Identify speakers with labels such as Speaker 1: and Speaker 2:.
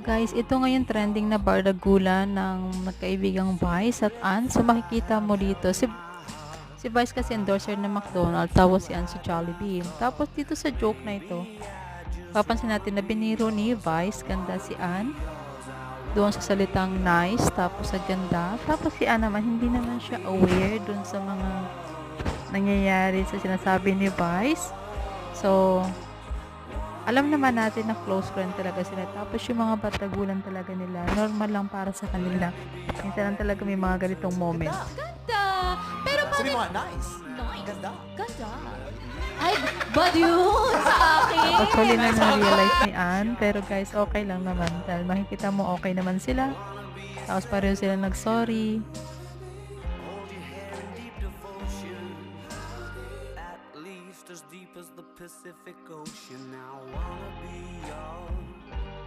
Speaker 1: Guys, ito ngayon trending na bardagulan ng magkaibigang Vice at Ann. So makikita mo dito, si Vice kasi endorser ng McDonald's, tapos si Ann si Jollibee. Tapos dito sa joke na ito, papansin natin na biniro ni Vice, ganda si Ann. Doon sa salitang nice, tapos sa ganda. Tapos si Ann naman, hindi naman siya aware doon sa mga nangyayari sa sinasabi ni Vice. So, alam naman natin na close friend talaga sila. Tapos yung mga batagulan talaga nila, normal lang para sa kanila. Minsan lang talaga may mga ganitong moment.
Speaker 2: Ganda! Pero
Speaker 3: Sabi mo
Speaker 2: bakit?
Speaker 3: nga, nice.
Speaker 2: Nice.
Speaker 3: Ganda.
Speaker 2: Ganda. Ay, bad yun sa akin.
Speaker 1: Actually na na-realize ni Ann, pero guys, okay lang naman. Dahil makikita mo okay naman sila. Tapos pareho sila nag-sorry.
Speaker 4: At least as deep as the Pacific Ocean. I wanna be yours.